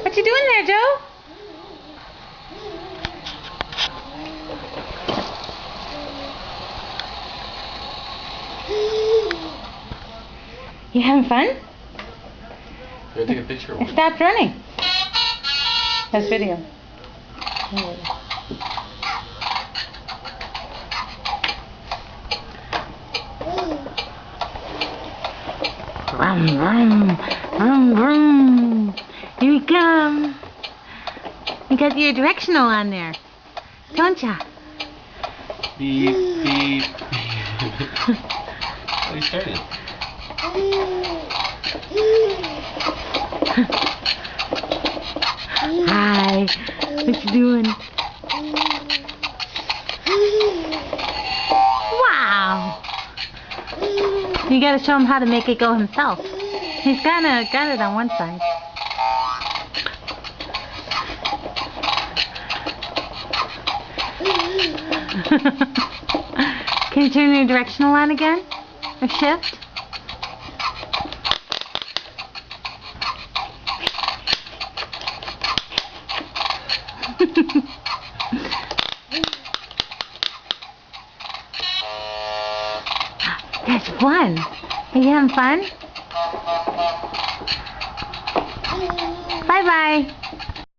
What you doing there, Joe? You having fun? You gotta take a picture of It stopped running. That's video. Vroom, vroom, vroom, vroom. Here we come. You got your directional on there, don't ya? Beep, beep, beep. Oh, you started. Hi. What you doing? Wow. You gotta show him how to make it go himself. He's kinda got it on one side. Can you turn your directional on again? Or shift? That's fun. Are you having fun? Bye-bye.